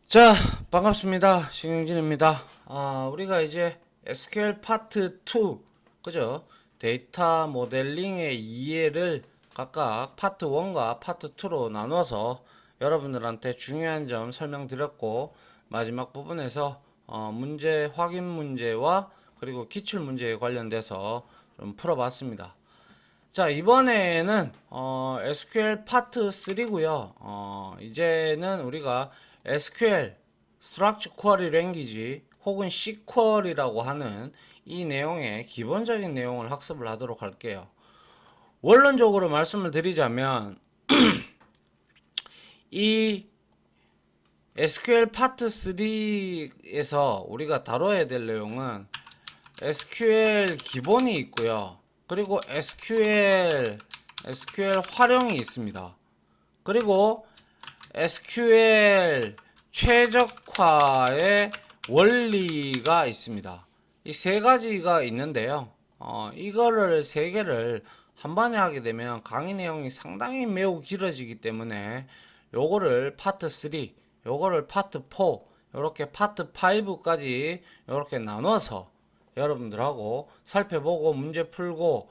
자, 반갑습니다. 신영진입니다. 우리가 이제 SQL 파트 2, 그죠? 데이터 모델링의 이해를 각각 파트 1과 파트 2로 나눠서 여러분들한테 중요한 점 설명드렸고, 마지막 부분에서 문제, 확인 문제와 그리고 기출 문제에 관련돼서 좀 풀어봤습니다. 자, 이번에는 SQL 파트 3고요. 이제는 우리가 SQL Structure Query Language 혹은 SQL이라고 하는 이 내용의 기본적인 내용을 학습을 하도록 할게요. 원론적으로 말씀을 드리자면 이 SQL 파트 3에서 우리가 다뤄야 될 내용은 SQL 기본이 있고요. 그리고 SQL 활용이 있습니다. 그리고 SQL 최적화의 원리가 있습니다. 이 세 가지가 있는데요. 이거를 세 개를 한 번에 하게 되면 강의 내용이 상당히 매우 길어지기 때문에 요거를 파트 3, 요거를 파트 4, 요렇게 파트 5까지 요렇게 나눠서 여러분들하고 살펴보고 문제 풀고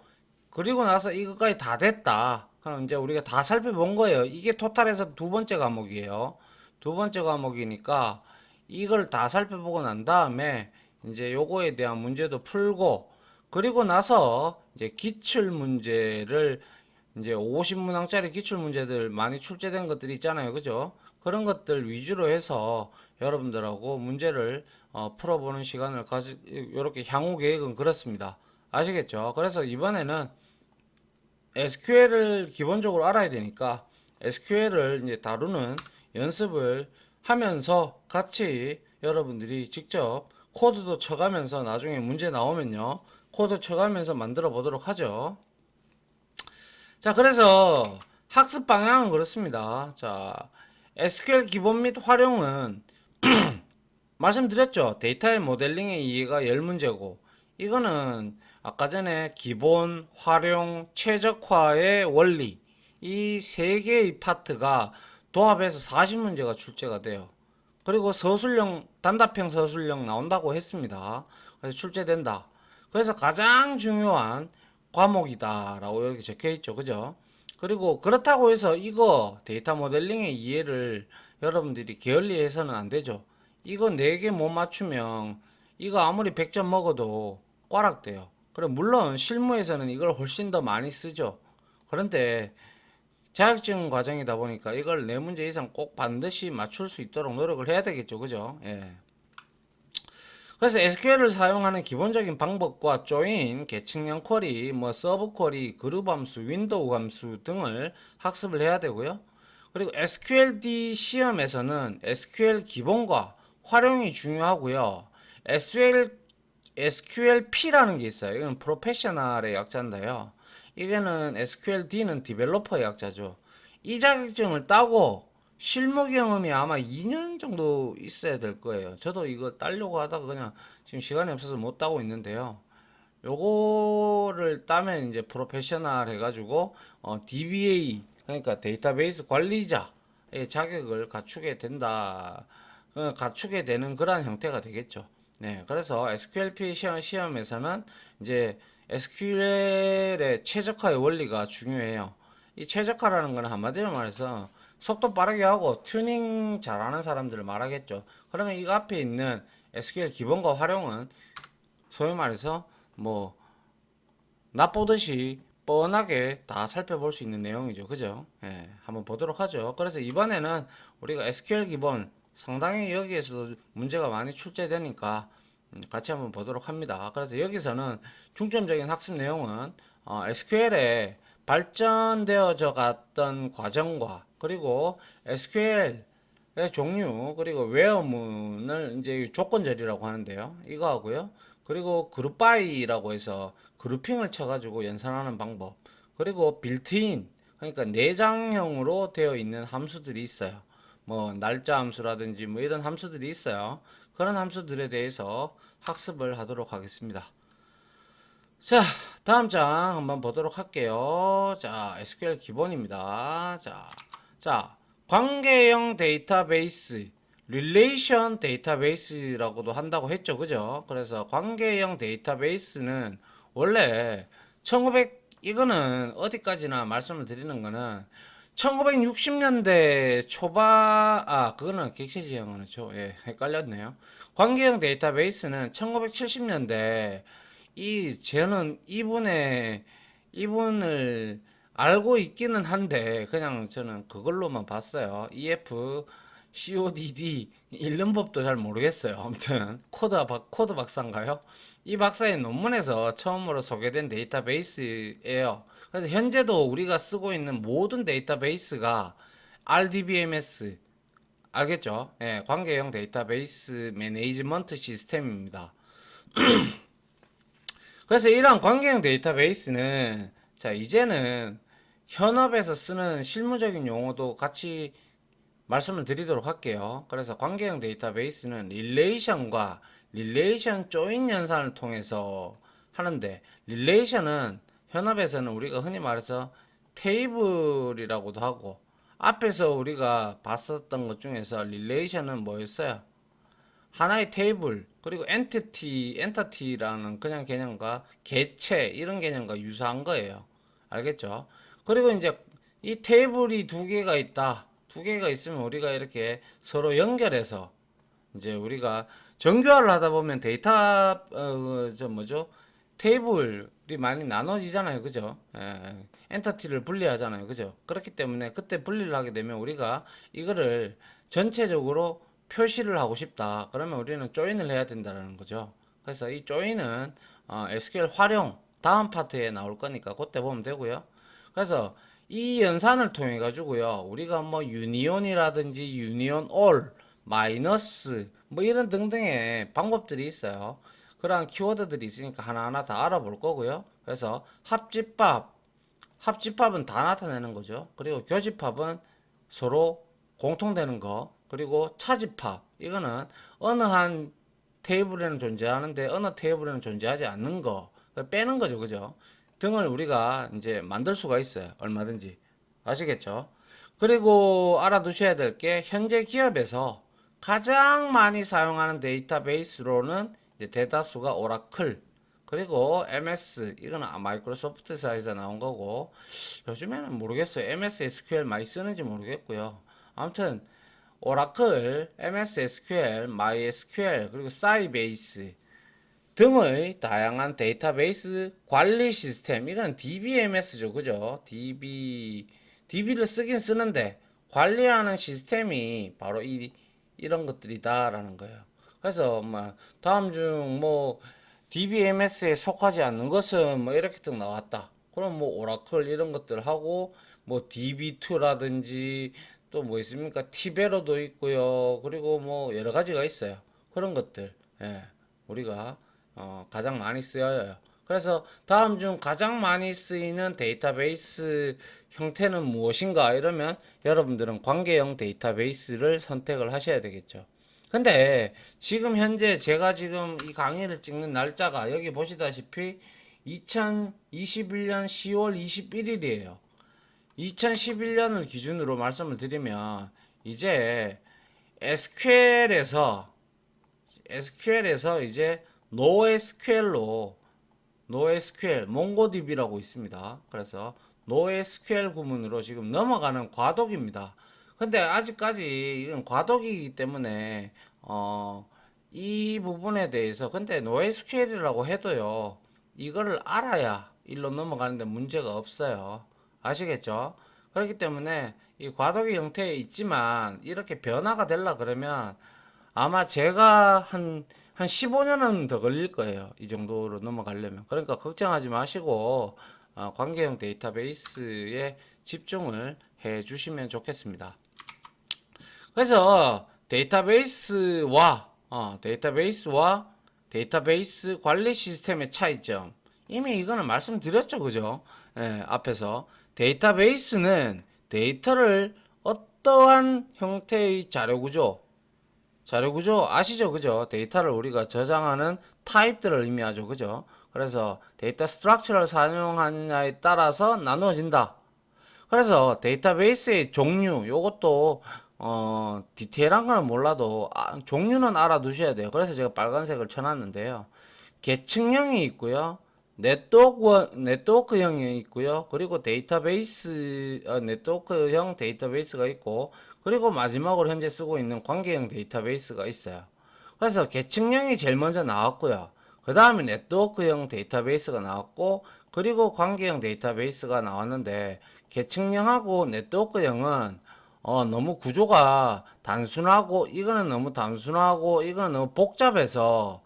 그리고 나서 이것까지 다 됐다. 그럼 이제 우리가 다 살펴본 거예요. 이게 토탈에서 두 번째 과목이에요. 두 번째 과목이니까 이걸 다 살펴보고 난 다음에 이제 요거에 대한 문제도 풀고 그리고 나서 이제 기출 문제를 이제 50문항짜리 기출 문제들 많이 출제된 것들이 있잖아요. 그죠? 그런 것들 위주로 해서 여러분들하고 문제를 풀어보는 시간을 이렇게 향후 계획은 그렇습니다. 아시겠죠? 그래서 이번에는 SQL을 기본적으로 알아야 되니까 SQL을 이제 다루는 연습을 하면서 같이 여러분들이 직접 코드도 쳐가면서 나중에 문제 나오면요. 코드 쳐가면서 만들어 보도록 하죠. 자, 그래서 학습 방향은 그렇습니다. 자, SQL 기본 및 활용은 말씀드렸죠. 데이터의 모델링의 이해가 10문제고 이거는 아까 전에 기본, 활용, 최적화의 원리 이 세 개의 파트가 도합해서 40문제가 출제가 돼요. 그리고 서술형, 단답형 서술형 나온다고 했습니다. 그래서 출제된다. 그래서 가장 중요한 과목이다라고 이렇게 적혀 있죠. 그죠? 그리고 그렇다고 해서 이거 데이터 모델링의 이해를 여러분들이 게을리해서는 안 되죠. 이거 4개 못 맞추면 이거 아무리 100점 먹어도 꽈락돼요. 그래 물론 실무에서는 이걸 훨씬 더 많이 쓰죠. 그런데 자격증 과정이다 보니까 이걸 4문제 이상 꼭 반드시 맞출 수 있도록 노력을 해야 되겠죠. 그죠? 예. 그래서 SQL을 사용하는 기본적인 방법과 조인, 계층형 쿼리, 서브 쿼리, 그룹 함수, 윈도우 함수 등을 학습을 해야 되고요. 그리고 SQLD 시험에서는 SQL 기본과 활용이 중요하고요. SQLP라는 게 있어요. 이건 프로페셔널의 약자인데요. 이거는 SQLD는 디벨로퍼의 약자죠. 이 자격증을 따고 실무 경험이 아마 2년 정도 있어야 될 거예요. 저도 이거 따려고 하다가 그냥 지금 시간이 없어서 못 따고 있는데요. 요거를 따면 이제 프로페셔널 해가지고 DBA 그러니까 데이터베이스 관리자의 자격을 갖추게 된다. 갖추게 되는 그러한 형태가 되겠죠. 네, 그래서 SQLP 시험에서는 이제 SQL의 최적화의 원리가 중요해요. 이 최적화라는 건 한마디로 말해서 속도 빠르게 하고 튜닝 잘하는 사람들을 말하겠죠. 그러면 이 앞에 있는 SQL 기본과 활용은 소위 말해서 뭐 납보듯이 뻔하게 다 살펴볼 수 있는 내용이죠. 그죠? 예, 한번 보도록 하죠. 그래서 이번에는 우리가 SQL 기본 상당히 여기에서도 문제가 많이 출제되니까 같이 한번 보도록 합니다. 그래서 여기서는 중점적인 학습 내용은 SQL에 발전되어져 갔던 과정과 그리고 SQL의 종류 그리고 웨어문을 이제 조건절이라고 하는데요. 이거 하고요. 그리고 그룹바이라고 해서 그룹핑을 쳐가지고 연산하는 방법. 그리고 빌트인 그러니까 내장형으로 되어 있는 함수들이 있어요. 뭐 날짜 함수라든지 뭐 이런 함수들이 있어요. 그런 함수들에 대해서 학습을 하도록 하겠습니다. 자, 다음 장 한번 보도록 할게요. 자, SQL 기본입니다. 자, 관계형 데이터베이스 릴레이션 데이터베이스라고도 한다고 했죠. 그죠? 그래서 관계형 데이터베이스는 원래 1900 이거는 어디까지나 말씀을 드리는 거는 1960년대 초반 그거는 객체지형은 예, 헷갈렸네요. 관계형 데이터베이스는 1970년대 저는 이분을 알고 있기는 한데 그냥 저는 그걸로만 봤어요. EF CODD 읽는 법도 잘 모르겠어요. 아무튼 코드 박사인가요? 이 박사의 논문에서 처음으로 소개된 데이터베이스예요. 그래서 현재도 우리가 쓰고 있는 모든 데이터베이스가 RDBMS 알겠죠? 예, 관계형 데이터베이스 매니지먼트 시스템입니다. 그래서 이러한 관계형 데이터베이스는 자 이제는 현업에서 쓰는 실무적인 용어도 같이 말씀을 드리도록 할게요. 그래서 관계형 데이터베이스는 릴레이션과 릴레이션 조인 연산을 통해서 하는데 릴레이션은 현업에서는 우리가 흔히 말해서 테이블이라고도 하고 앞에서 우리가 봤었던 것 중에서 릴레이션은 뭐였어요? 하나의 테이블 그리고 엔티티라는 그냥 개념과 개체 이런 개념과 유사한 거예요. 알겠죠? 그리고 이제 이 테이블이 두 개가 있다. 두 개가 있으면 우리가 이렇게 서로 연결해서 이제 우리가 정교화를 하다 보면 저 뭐죠? 테이블이 많이 나눠지잖아요. 그죠? 엔터티를 분리하잖아요. 그죠? 그렇기 때문에 그때 분리를 하게 되면 우리가 이거를 전체적으로 표시를 하고 싶다. 그러면 우리는 조인을 해야 된다는 거죠. 그래서 이 조인은 SQL 활용 다음 파트에 나올 거니까 그때 보면 되고요. 그래서 이 연산을 통해 가지고요. 우리가 뭐 유니온이라든지 유니온 올, 마이너스 뭐 이런 등등의 방법들이 있어요. 그러한 키워드들이 있으니까 하나하나 다 알아볼 거고요. 그래서 합집합은 다 나타내는 거죠. 그리고 교집합은 서로 공통되는 거. 그리고 차집합 이거는 어느 한 테이블에는 존재하는데 어느 테이블에는 존재하지 않는 거 빼는 거죠. 그죠? 등을 우리가 이제 만들 수가 있어요. 얼마든지. 아시겠죠? 그리고 알아두셔야 될 게 현재 기업에서 가장 많이 사용하는 데이터베이스로는 이제 대다수가 오라클 그리고 MS 이거는 마이크로소프트사에서 나온 거고 요즘에는 모르겠어요. MS SQL 많이 쓰는지 모르겠고요. 아무튼 오라클, MS SQL, MySQL 그리고 사이베이스 등의 다양한 데이터베이스 관리 시스템 이건 DBMS죠. 그죠? DB를 쓰긴 쓰는데 관리하는 시스템이 바로 이런 것들이다라는 거예요. 그래서 뭐 다음 중 뭐 DBMS에 속하지 않는 것은 뭐 이렇게 또 나왔다. 그럼 뭐 오라클 이런 것들 하고 뭐 DB2라든지 또 뭐 있습니까? 티베로도 있고요. 그리고 뭐 여러 가지가 있어요. 그런 것들. 예. 우리가 가장 많이 쓰여요. 그래서 다음 중 가장 많이 쓰이는 데이터베이스 형태는 무엇인가 이러면 여러분들은 관계형 데이터베이스를 선택을 하셔야 되겠죠. 근데 지금 현재 제가 지금 이 강의를 찍는 날짜가 여기 보시다시피 2021년 10월 21일이에요. 2011년을 기준으로 말씀을 드리면 이제 SQL에서 이제 NoSQL, 몽고DB라고 있습니다. 그래서 NoSQL 구문으로 지금 넘어가는 과도기입니다. 근데 아직까지 이건 과도기이기 때문에 이 부분에 대해서 근데 NoSQL이라고 해도요. 이거를 알아야 일로 넘어가는데 문제가 없어요. 아시겠죠? 그렇기 때문에 이 과도기 형태에 있지만 이렇게 변화가 되려 그러면 아마 제가 한 15년은 더 걸릴 거예요. 이 정도로 넘어가려면. 그러니까 걱정하지 마시고, 관계형 데이터베이스에 집중을 해 주시면 좋겠습니다. 그래서 데이터베이스와 데이터베이스 관리 시스템의 차이점. 이미 이거는 말씀드렸죠. 그죠? 예, 앞에서. 데이터베이스는 데이터를 어떠한 형태의 자료구조 아시죠? 그죠? 데이터를 우리가 저장하는 타입들을 의미하죠. 그죠? 그래서 데이터 스트럭처를 사용하느냐에 따라서 나누어진다. 그래서 데이터베이스의 종류 요것도 디테일한 거는 몰라도 종류는 알아두셔야 돼요. 그래서 제가 빨간색을 쳐놨는데요. 계층형이 있고요. 네트워크형이 있고요. 그리고 네트워크형 데이터베이스가 있고, 그리고 마지막으로 현재 쓰고 있는 관계형 데이터베이스가 있어요. 그래서 계층형이 제일 먼저 나왔고요. 그 다음에 네트워크형 데이터베이스가 나왔고, 그리고 관계형 데이터베이스가 나왔는데, 계층형하고 네트워크형은 너무 구조가 단순하고, 이거는 너무 단순하고, 이거는 너무 복잡해서,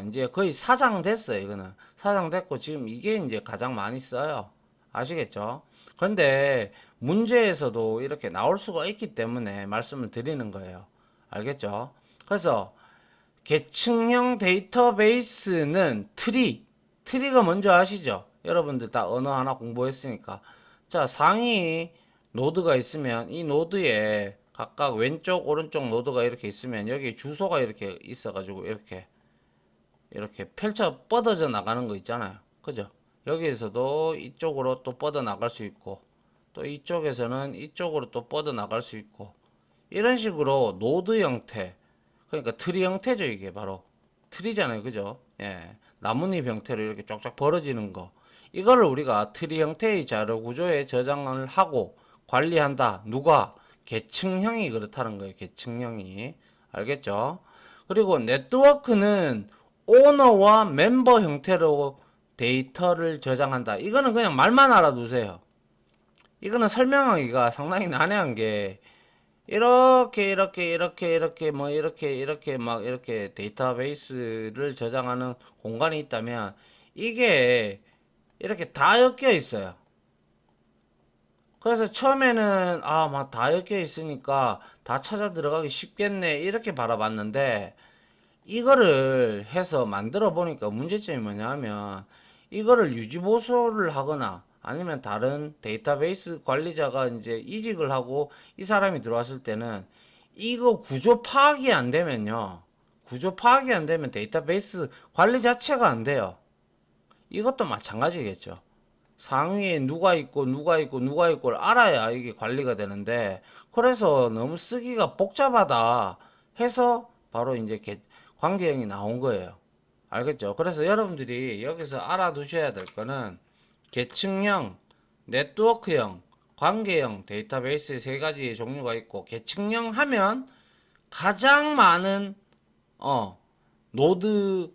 이제 거의 사장됐어요, 이거는. 사장됐고, 지금 이게 이제 가장 많이 써요. 아시겠죠? 그런데 문제에서도 이렇게 나올 수가 있기 때문에 말씀을 드리는 거예요. 알겠죠? 그래서 계층형 데이터베이스는 트리가 뭔지 아시죠? 여러분들 다 언어 하나 공부했으니까. 자, 상위 노드가 있으면 이 노드에 각각 왼쪽, 오른쪽 노드가 이렇게 있으면 여기 주소가 이렇게 있어가지고 이렇게 펼쳐 뻗어져 나가는 거 있잖아요. 그죠? 여기에서도 이쪽으로 또 뻗어 나갈 수 있고, 또 이쪽에서는 이쪽으로 또 뻗어 나갈 수 있고, 이런 식으로 노드 형태, 그러니까 트리 형태죠. 이게 바로 트리잖아요. 그죠? 예. 나뭇잎 형태로 이렇게 쫙쫙 벌어지는 거. 이거를 우리가 트리 형태의 자료 구조에 저장을 하고 관리한다. 누가? 계층형이 그렇다는 거예요. 계층형이. 알겠죠? 그리고 네트워크는 오너와 멤버 형태로 데이터를 저장한다. 이거는 그냥 말만 알아두세요. 이거는 설명하기가 상당히 난해한 게 이렇게 뭐 이렇게 막 이렇게 데이터베이스를 저장하는 공간이 있다면 이게 이렇게 다 엮여 있어요. 그래서 처음에는 막 다 엮여 있으니까 다 찾아 들어가기 쉽겠네 이렇게 바라봤는데 이거를 해서 만들어 보니까 문제점이 뭐냐면 이거를 유지보수를 하거나 아니면 다른 데이터베이스 관리자가 이제 이직을 하고 이 사람이 들어왔을 때는 이거 구조 파악이 안 되면요. 구조 파악이 안 되면 데이터베이스 관리 자체가 안 돼요. 이것도 마찬가지겠죠. 상위에 누가 있고 누가 있고 누가 있고를 알아야 이게 관리가 되는데 그래서 너무 쓰기가 복잡하다 해서 바로 이제 관계형이 나온 거예요. 알겠죠? 그래서 여러분들이 여기서 알아두셔야 될 거는 계층형, 네트워크형, 관계형 데이터베이스 세 가지의 종류가 있고 계층형 하면 가장 많은 노드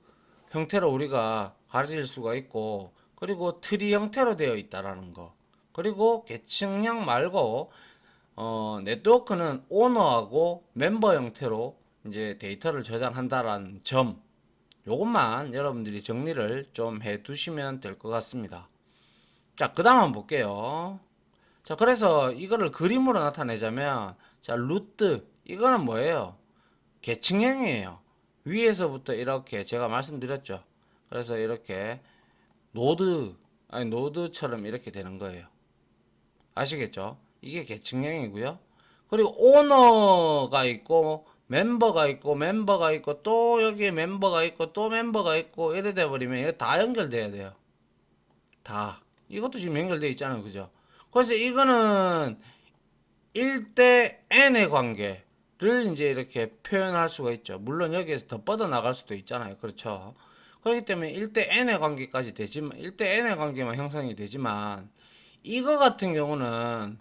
형태로 우리가 가질 수가 있고 그리고 트리 형태로 되어 있다라는 거. 그리고 계층형 말고 네트워크는 오너하고 멤버 형태로 이제 데이터를 저장한다라는 점. 요것만 여러분들이 정리를 좀 해 두시면 될 것 같습니다. 자, 그 다음 한번 볼게요. 자, 그래서 이거를 그림으로 나타내자면, 자, 루트. 이거는 뭐예요? 계층형이에요. 위에서부터 이렇게 제가 말씀드렸죠. 그래서 이렇게 노드처럼 이렇게 되는 거예요. 아시겠죠? 이게 계층형이고요. 그리고 오너가 있고 멤버가 있고 멤버가 있고 또 여기에 멤버가 있고 또 멤버가 있고 이래 돼 버리면 이거 다 연결돼야 돼요. 다. 이것도 지금 연결돼 있잖아요. 그죠? 그래서 이거는 1대 n의 관계를 이제 이렇게 표현할 수가 있죠. 물론 여기에서 더 뻗어 나갈 수도 있잖아요. 그렇죠? 그렇기 때문에 1대 n의 관계까지 되지만 1대 n의 관계만 형성이 되지만 이거 같은 경우는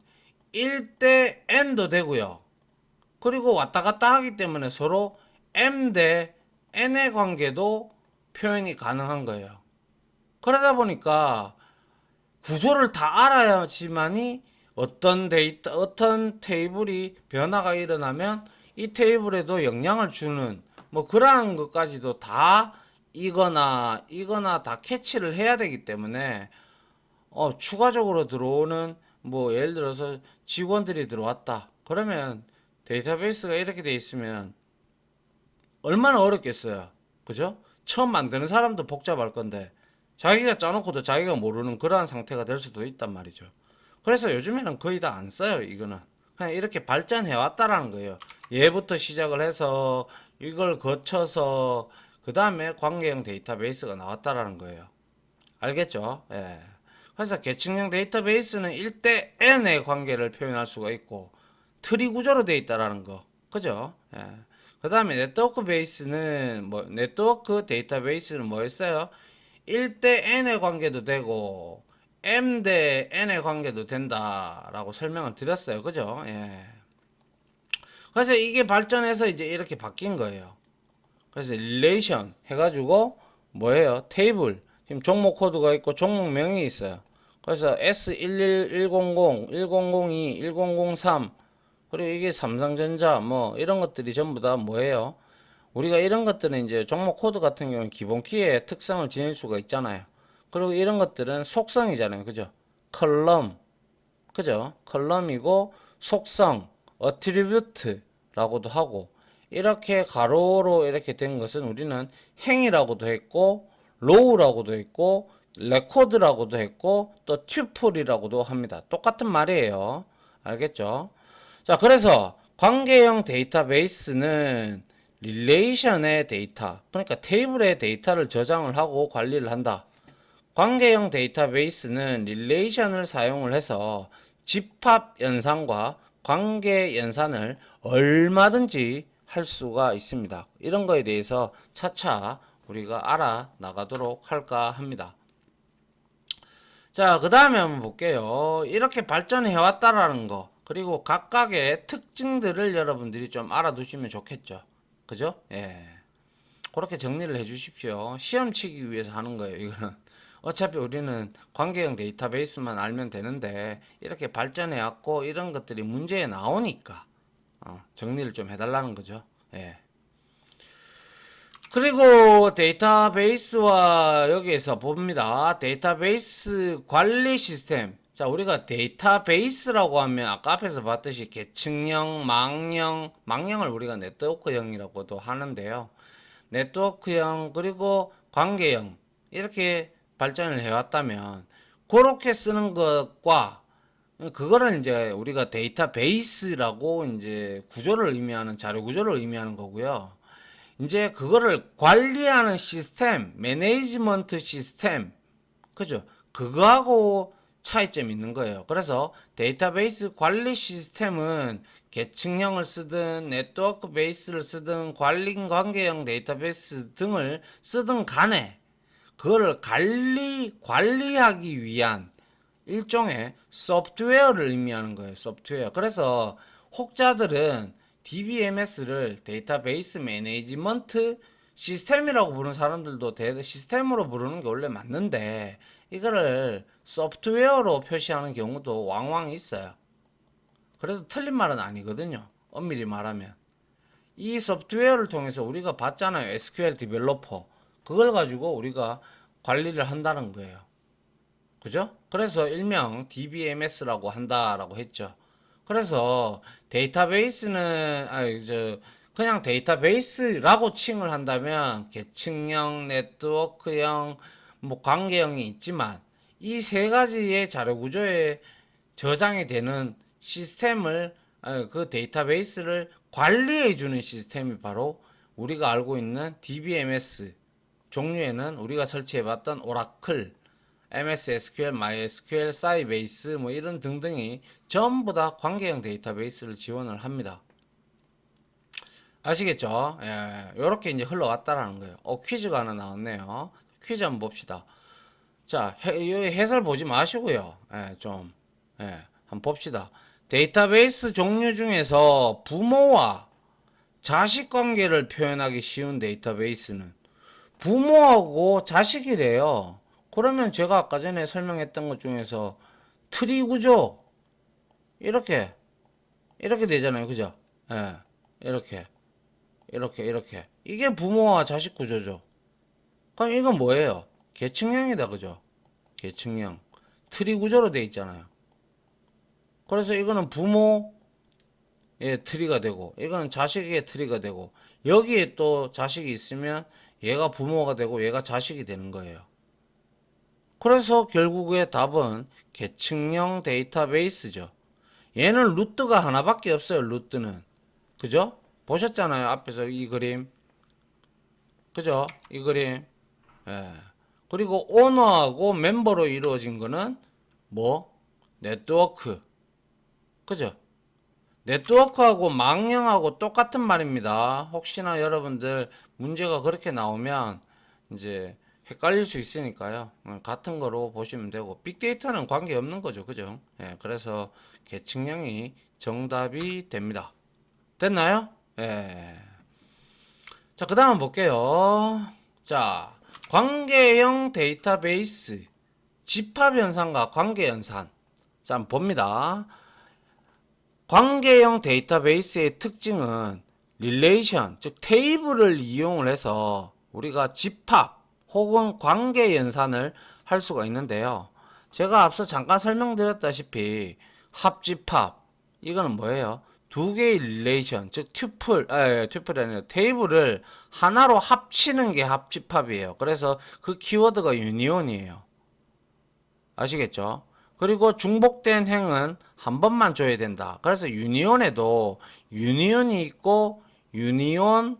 1대 n도 되고요. 그리고 왔다 갔다 하기 때문에 서로 m 대 n의 관계도 표현이 가능한 거예요. 그러다 보니까 구조를 다 알아야지만이 어떤 테이블이 변화가 일어나면 이 테이블에도 영향을 주는 뭐 그러한 것까지도 다 이거나 다 캐치를 해야 되기 때문에 추가적으로 들어오는 뭐 예를 들어서 직원들이 들어왔다. 그러면 데이터베이스가 이렇게 돼 있으면 얼마나 어렵겠어요. 그죠? 처음 만드는 사람도 복잡할 건데 자기가 짜놓고도 자기가 모르는 그러한 상태가 될 수도 있단 말이죠. 그래서 요즘에는 거의 다 안 써요. 이거는 그냥 이렇게 발전해 왔다라는 거예요. 얘부터 시작을 해서 이걸 거쳐서 그 다음에 관계형 데이터베이스가 나왔다라는 거예요. 알겠죠? 그래서 계층형 데이터베이스는 1대 n의 관계를 표현할 수가 있고 트리 구조로 되어 있다라는 거. 그죠? 예. 그 다음에 네트워크 베이스는 네트워크 데이터베이스는 뭐였어요? 1대 n의 관계도 되고 m 대 n의 관계도 된다라고 설명을 드렸어요. 그죠? 예. 그래서 이게 발전해서 이제 이렇게 바뀐 거예요. 그래서 릴레이션 해가지고 뭐예요? 테이블. 지금 종목 코드가 있고 종목명이 있어요. 그래서 S11100, 1002, 1003 그리고 이게 삼성전자 뭐 이런 것들이 전부 다 뭐예요? 우리가 이런 것들은 이제 종목 코드 같은 경우는 기본 키의 특성을 지닐 수가 있잖아요. 그리고 이런 것들은 속성이잖아요. 그죠? 컬럼. 그죠? 컬럼이고 속성, 어트리뷰트라고도 하고 이렇게 가로로 이렇게 된 것은 우리는 행이라고도 했고 로우라고도 했고 레코드라고도 했고 또 튜플이라고도 합니다. 똑같은 말이에요. 알겠죠? 자, 그래서 관계형 데이터베이스는 릴레이션의 데이터, 그러니까 테이블의 데이터를 저장을 하고 관리를 한다. 관계형 데이터베이스는 릴레이션을 사용을 해서 집합 연산과 관계 연산을 얼마든지 할 수가 있습니다. 이런 거에 대해서 차차 우리가 알아 나가도록 할까 합니다. 자, 그 다음에 한번 볼게요. 이렇게 발전해 왔다라는 거, 그리고 각각의 특징들을 여러분들이 좀 알아두시면 좋겠죠. 그죠? 예. 그렇게 정리를 해 주십시오. 시험 치기 위해서 하는 거예요, 이거는. 어차피 우리는 관계형 데이터베이스만 알면 되는데, 이렇게 발전해 왔고, 이런 것들이 문제에 나오니까, 정리를 좀 해달라는 거죠. 예. 그리고 데이터베이스와 여기에서 봅니다. 데이터베이스 관리 시스템. 자, 우리가 데이터베이스라고 하면 아까 앞에서 봤듯이 계층형, 망령을 우리가 네트워크형이라고도 하는데요. 네트워크형 그리고 관계형 이렇게 발전을 해왔다면 그렇게 쓰는 것과 그거를 이제 우리가 데이터베이스라고 이제 구조를 의미하는 자료 구조를 의미하는 거고요. 이제 그거를 관리하는 시스템, 매니지먼트 시스템, 그죠? 그거하고 차이점이 있는 거예요. 그래서 데이터베이스 관리 시스템은 계층형을 쓰든 네트워크 베이스를 쓰든 관계형 데이터베이스 등을 쓰든 간에 그거를 관리하기 위한 일종의 소프트웨어를 의미하는 거예요. 소프트웨어. 그래서 혹자들은 DBMS를 데이터베이스 매니지먼트 시스템이라고 부르는 사람들도 시스템으로 부르는 게 원래 맞는데 이거를 소프트웨어로 표시하는 경우도 왕왕 있어요. 그래도 틀린 말은 아니거든요. 엄밀히 말하면. 이 소프트웨어를 통해서 우리가 봤잖아요. SQL 디벨로퍼. 그걸 가지고 우리가 관리를 한다는 거예요. 그죠? 그래서 일명 DBMS라고 한다라고 했죠. 그래서 데이터베이스는 그냥 데이터베이스라고 칭을 한다면 계층형, 네트워크형, 뭐 관계형이 있지만 이 세 가지의 자료 구조에 저장이 되는 시스템을 그 데이터베이스를 관리해 주는 시스템이 바로 우리가 알고 있는 DBMS 종류에는 우리가 설치해 봤던 오라클, MS SQL, MySQL, 사이베이스 뭐 이런 등등이 전부 다 관계형 데이터베이스를 지원을 합니다. 아시겠죠? 예, 이렇게 이제 흘러왔다라는 거예요. 퀴즈가 하나 나왔네요. 퀴즈 한번 봅시다. 자, 해설 보지 마시고요. 예, 한번 봅시다. 데이터베이스 종류 중에서 부모와 자식 관계를 표현하기 쉬운 데이터베이스는 부모하고 자식이래요. 그러면 제가 아까 전에 설명했던 것 중에서 트리 구조 이렇게 되잖아요. 그죠? 예. 이렇게 이게 부모와 자식 구조죠. 그럼 이건 뭐예요? 계층형이다. 그죠? 계층형 트리 구조로 돼 있잖아요. 그래서 이거는 부모의 트리가 되고 이거는 자식의 트리가 되고 여기에 또 자식이 있으면 얘가 부모가 되고 얘가 자식이 되는 거예요. 그래서 결국의 답은 계층형 데이터베이스죠. 얘는 루트가 하나밖에 없어요. 루트는. 그죠? 보셨잖아요. 앞에서 이 그림. 그죠? 이 그림. 예. 그리고 오너하고 멤버로 이루어진 거는 뭐? 네트워크. 그죠? 네트워크하고 망령하고 똑같은 말입니다. 혹시나 여러분들 문제가 그렇게 나오면 이제 헷갈릴 수 있으니까요. 같은 거로 보시면 되고 빅데이터는 관계없는 거죠. 그죠? 예, 그래서 계층량이 정답이 됩니다. 됐나요? 예. 자, 그 다음 볼게요. 자, 관계형 데이터베이스 집합연산과 관계연산. 자, 한번 봅니다. 관계형 데이터베이스의 특징은 릴레이션, 즉 테이블을 이용을 해서 우리가 집합 혹은 관계 연산을 할 수가 있는데요. 제가 앞서 잠깐 설명드렸다시피 합집합 이거는 뭐예요? 두 개의 릴레이션, 즉 튜플이 아니라 테이블을 하나로 합치는 게 합집합이에요. 그래서 그 키워드가 유니온이에요. 아시겠죠? 그리고 중복된 행은 한 번만 줘야 된다. 그래서 유니온에도 유니온이 있고 유니온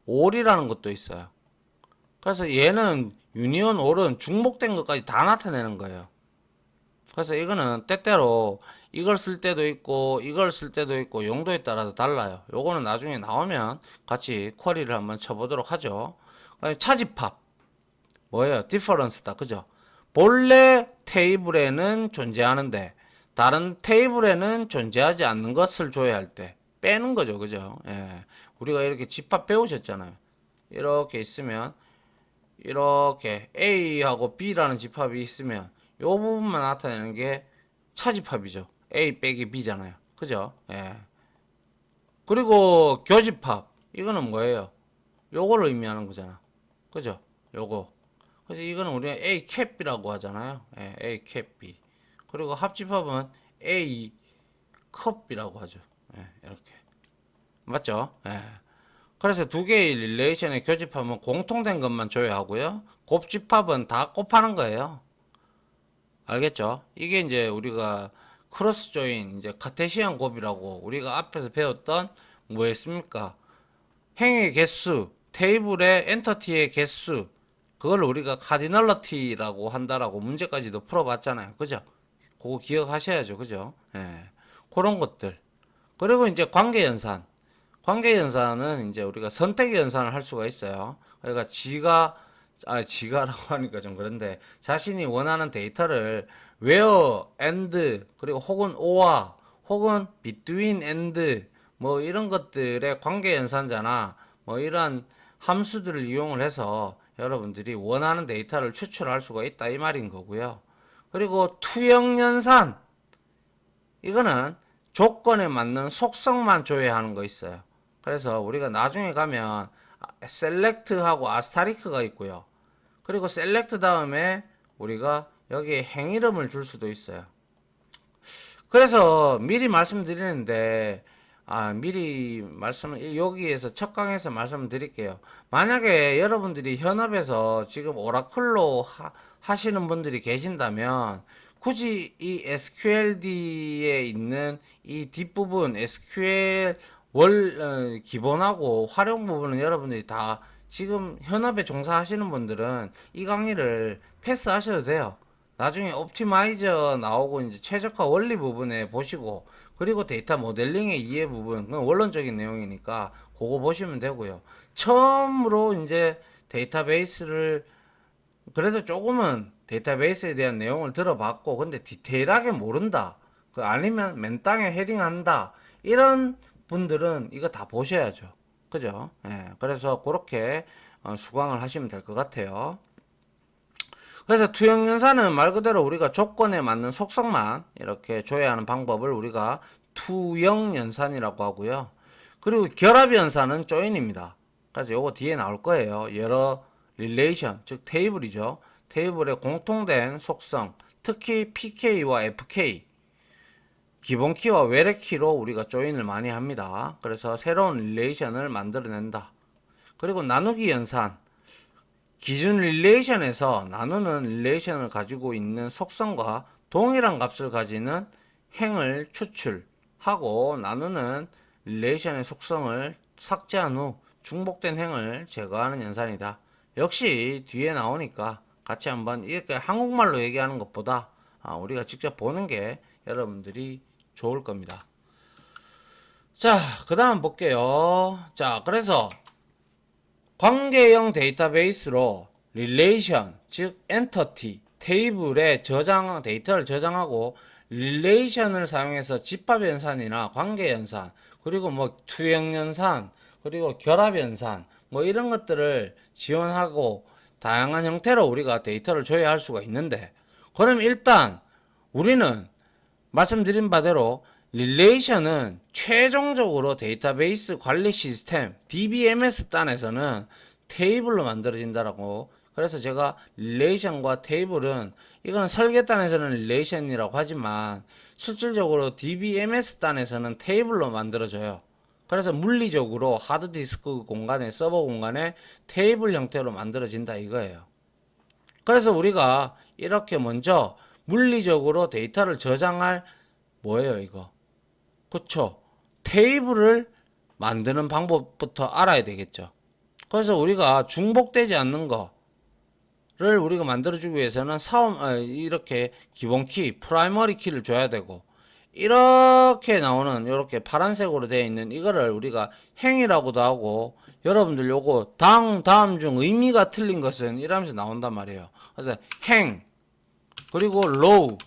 올이라는 것도 있어요. 그래서 얘는 유니온 올은 중복된 것까지 다 나타내는 거예요. 그래서 이거는 때때로 이걸 쓸 때도 있고 이걸 쓸 때도 있고 용도에 따라서 달라요. 요거는 나중에 나오면 같이 쿼리를 한번 쳐보도록 하죠. 차집합 뭐예요? 디퍼런스다. 그죠? 본래 테이블에는 존재하는데 다른 테이블에는 존재하지 않는 것을 줘야 할 때 빼는 거죠. 그죠? 예. 우리가 이렇게 집합 배우셨잖아요. 이렇게 있으면 이렇게 A하고 B라는 집합이 있으면 이 부분만 나타내는 게 차집합이죠. A 빼기 B잖아요. 그죠? 예. 그리고 교집합 이거는 뭐예요? 요걸 의미하는 거잖아. 그죠? 요거. 그래서 이거는 우리가 A 캡이라고 하잖아요. 예, A 캡 B. 그리고 합집합은 A 컵이라고 하죠. 예, 이렇게. 맞죠? 예. 그래서 두 개의 릴레이션의 교집합은 공통된 것만 줘야 하고요. 곱집합은 다 곱하는 거예요. 알겠죠? 이게 이제 우리가 크로스 조인, 이제 카테시안 곱이라고 우리가 앞에서 배웠던 뭐였습니까? 행의 개수, 테이블의 엔터티의 개수, 그걸 우리가 카디널러티라고 한다라고 문제까지도 풀어봤잖아요. 그죠? 그거 기억하셔야죠. 그죠? 예. 그런 것들. 그리고 이제 관계연산. 관계연산은 이제 우리가 선택연산을 할 수가 있어요. 그러니까 지가라고 하니까 좀 그런데 자신이 원하는 데이터를 where, and, 그리고 혹은 or, 혹은 between and, 뭐 이런 것들의 관계연산자나 뭐 이런 함수들을 이용을 해서 여러분들이 원하는 데이터를 추출할 수가 있다 이 말인 거고요. 그리고 투영연산 이거는 조건에 맞는 속성만 조회하는 거 있어요. 그래서 우리가 나중에 가면 셀렉트하고 아스타리크가 있고요. 그리고 셀렉트 다음에 우리가 여기에 행이름을 줄 수도 있어요. 그래서 미리 말씀드리는데 미리 말씀을 여기에서 첫 강에서 말씀을 드릴게요. 만약에 여러분들이 현업에서 지금 오라클로 하시는 분들이 계신다면 굳이 이 SQLD에 있는 이 뒷부분 SQL 기본하고 활용 부분은 여러분들이 다 지금 현업에 종사하시는 분들은 이 강의를 패스하셔도 돼요. 나중에 옵티마이저 나오고 이제 최적화 원리 부분에 보시고 그리고 데이터 모델링의 이해 부분 그건 원론적인 내용이니까 그거 보시면 되고요. 처음으로 이제 데이터베이스를 그래도 조금은 데이터베이스에 대한 내용을 들어봤고 근데 디테일하게 모른다. 그 아니면 맨 땅에 헤딩한다. 이런 분들은 이거 다 보셔야죠. 그죠? 예, 그래서 그렇게 수강을 하시면 될 것 같아요. 그래서 투영연산은 말 그대로 우리가 조건에 맞는 속성만 이렇게 줘야 하는 방법을 우리가 투영연산이라고 하고요. 그리고 결합연산은 조인입니다. 그래서 요거 뒤에 나올 거예요. 여러 릴레이션, 즉 테이블이죠. 테이블의 공통된 속성, 특히 PK와 FK, 기본키와 외래키로 우리가 조인을 많이 합니다. 그래서 새로운 릴레이션을 만들어낸다. 그리고 나누기 연산, 기준 릴레이션에서 나누는 릴레이션을 가지고 있는 속성과 동일한 값을 가지는 행을 추출하고 나누는 릴레이션의 속성을 삭제한 후 중복된 행을 제거하는 연산이다. 역시 뒤에 나오니까 같이 한번 이렇게 한국말로 얘기하는 것보다 우리가 직접 보는 게 여러분들이 좋을 겁니다. 자, 그 다음 볼게요. 자, 그래서 관계형 데이터베이스로 릴레이션, 즉 엔터티, 테이블에 데이터를 저장하고 릴레이션을 사용해서 집합연산이나 관계연산, 그리고 뭐 투영연산, 그리고 결합연산, 뭐 이런 것들을 지원하고 다양한 형태로 우리가 데이터를 조회할 수가 있는데, 그럼 일단 우리는 말씀드린 바대로 릴레이션은 최종적으로 데이터베이스 관리 시스템 DBMS 단에서는 테이블로 만들어진다라고. 그래서 제가 릴레이션과 테이블은 이건 설계단에서는 릴레이션이라고 하지만 실질적으로 DBMS 단에서는 테이블로 만들어져요. 그래서 물리적으로 하드디스크 공간에 서버 공간에 테이블 형태로 만들어진다 이거예요. 그래서 우리가 이렇게 먼저 물리적으로 데이터를 저장할 뭐예요 이거, 그쵸? 테이블을 만드는 방법부터 알아야 되겠죠. 그래서 우리가 중복되지 않는 거를 우리가 만들어주기 위해서는 이렇게 기본 키, 프라이머리 키를 줘야 되고, 이렇게 나오는 이렇게 파란색으로 되어 있는 이거를 우리가 행이라고도 하고, 여러분들 요거 다음 중 의미가 틀린 것은 이러면서 나온단 말이에요. 그래서 행, 그리고 로우,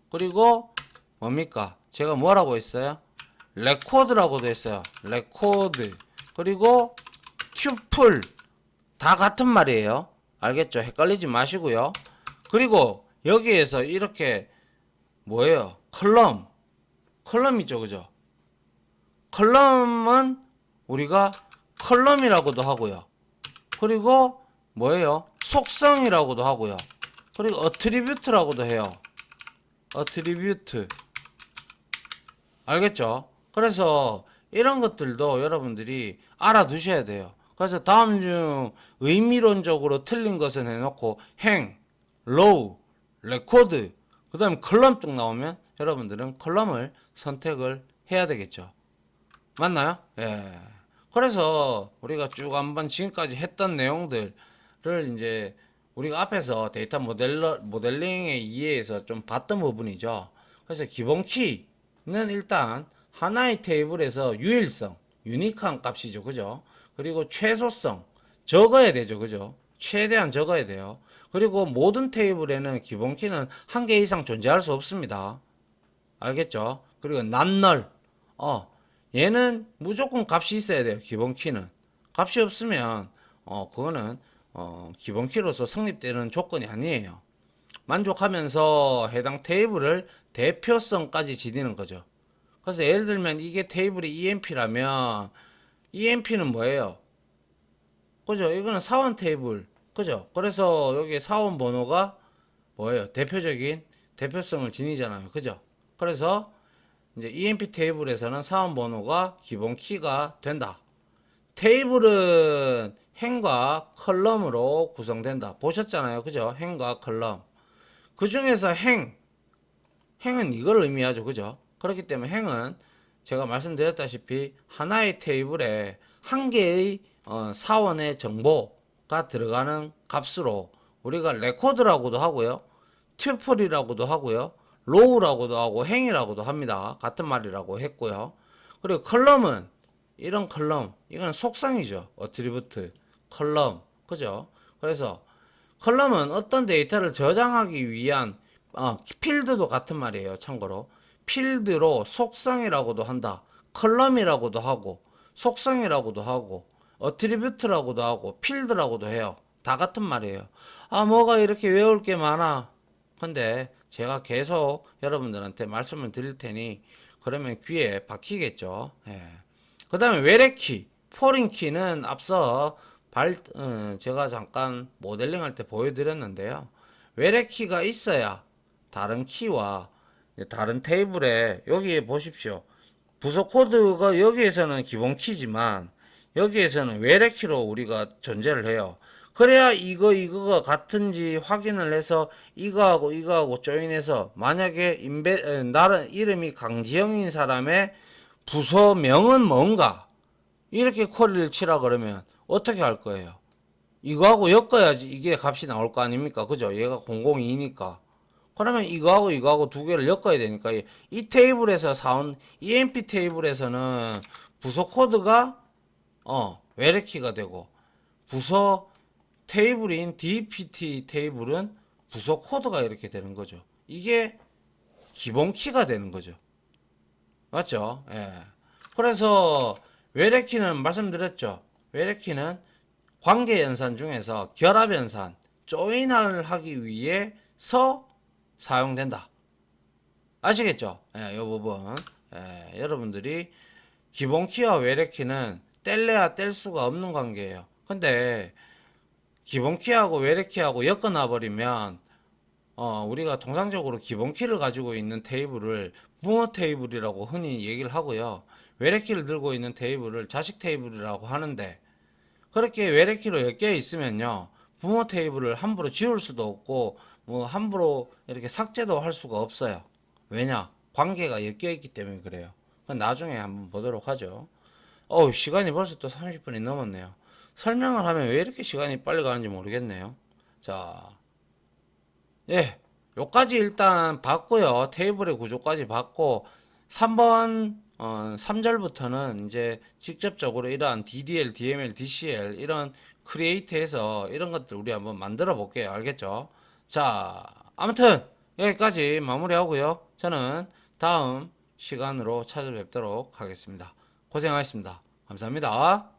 그리고 뭡니까? 제가 뭐라고 했어요? 레코드라고도 했어요. 레코드. 그리고 튜플. 다 같은 말이에요. 알겠죠? 헷갈리지 마시고요. 그리고 여기에서 이렇게 뭐예요? 컬럼이죠. 그죠? 컬럼은 우리가 컬럼이라고도 하고요. 그리고 뭐예요? 속성이라고도 하고요. 그리고 어트리뷰트라고도 해요. 어트리뷰트. 알겠죠? 그래서 이런 것들도 여러분들이 알아두셔야 돼요. 그래서 다음 중 의미론적으로 틀린 것은 해놓고 행, 로우, 레코드, 그 다음에 컬럼 쭉 나오면 여러분들은 컬럼을 선택을 해야 되겠죠. 맞나요? 예. 그래서 우리가 쭉 한번 지금까지 했던 내용들을 이제 우리가 앞에서 데이터 모델링의 이해에서 좀 봤던 부분이죠. 그래서 기본 키는 일단 하나의 테이블에서 유일성, 유니크한 값이죠. 그죠? 그리고 최소성, 적어야 되죠. 그죠? 최대한 적어야 돼요. 그리고 모든 테이블에는 기본 키는 한 개 이상 존재할 수 없습니다. 알겠죠? 그리고 난널, 얘는 무조건 값이 있어야 돼요. 기본 키는. 값이 없으면 그거는 기본 키로서 성립되는 조건이 아니에요. 만족하면서 해당 테이블을 대표성까지 지니는 거죠. 그래서 예를 들면 이게 테이블이 EMP라면 EMP는 뭐예요? 그죠? 이거는 사원 테이블. 그죠? 그래서 여기 사원 번호가 뭐예요? 대표적인 대표성을 지니잖아요. 그죠? 그래서 이제 EMP 테이블에서는 사원 번호가 기본 키가 된다. 테이블은 행과 컬럼으로 구성된다. 보셨잖아요. 그죠? 행과 컬럼. 그 중에서 행은 이걸 의미하죠. 그죠? 그렇기 때문에 행은 제가 말씀드렸다시피 하나의 테이블에 한 개의 사원의 정보가 들어가는 값으로 우리가 레코드라고도 하고요. 튜플이라고도 하고요. 로우라고도 하고 행이라고도 합니다. 같은 말이라고 했고요. 그리고 컬럼은 이런 컬럼, 이건 속성이죠. 어트리부트, 컬럼, 그죠? 그래서 컬럼은 어떤 데이터를 저장하기 위한 필드도 같은 말이에요. 참고로 필드로 속성이라고도 한다. 컬럼이라고도 하고 속성이라고도 하고 어트리뷰트라고도 하고 필드라고도 해요. 다 같은 말이에요. 뭐가 이렇게 외울 게 많아. 근데 제가 계속 여러분들한테 말씀을 드릴 테니 그러면 귀에 박히겠죠. 예. 그 다음에 외래키, 포린키는 앞서 제가 잠깐 모델링 할 때 보여드렸는데요. 외래키가 있어야 다른 키와 다른 테이블에 여기에 보십시오. 부서 코드가 여기에서는 기본 키지만 여기에서는 외래키로 우리가 존재를 해요. 그래야 이거가 같은지 확인을 해서 이거하고 조인해서 만약에 나는 이름이 강지영인 사람의 부서명은 뭔가 이렇게 쿼리를 치라 그러면 어떻게 할 거예요? 이거하고 엮어야지 이게 값이 나올 거 아닙니까? 그죠? 얘가 002니까. 그러면 이거하고 두 개를 엮어야 되니까 이 테이블에서 사온 EMP 테이블에서는 부서 코드가 외래키가 되고 부서 테이블인 DPT 테이블은 부서 코드가 이렇게 되는 거죠. 이게 기본 키가 되는 거죠. 맞죠? 예. 그래서 외래키는 말씀드렸죠. 외래키는 관계 연산 중에서 결합 연산, 조인을 하기 위해서 사용된다. 아시겠죠? 예, 이 부분. 예, 여러분들이 기본 키와 외래 키는 뗄래야 뗄 수가 없는 관계예요. 근데 기본 키하고 외래 키하고 엮어놔 버리면 우리가 통상적으로 기본 키를 가지고 있는 테이블을 붕어 테이블이라고 흔히 얘기를 하고요. 외래 키를 들고 있는 테이블을 자식 테이블이라고 하는데 그렇게 외래 키로 엮여 있으면요. 붕어 테이블을 함부로 지울 수도 없고 뭐 함부로 이렇게 삭제도 할 수가 없어요. 왜냐? 관계가 엮여 있기 때문에 그래요. 나중에 한번 보도록 하죠. 시간이 벌써 또 30분이 넘었네요. 설명을 하면 왜 이렇게 시간이 빨리 가는지 모르겠네요. 자, 예, 요까지 일단 봤고요. 테이블의 구조까지 봤고, 3번, 3절부터는 이제 직접적으로 이러한 DDL, DML, DCL, 이런 크리에이트해서 이런 것들 우리 한번 만들어 볼게요. 알겠죠? 자, 아무튼 여기까지 마무리하고요. 저는 다음 시간으로 찾아뵙도록 하겠습니다. 고생하셨습니다. 감사합니다.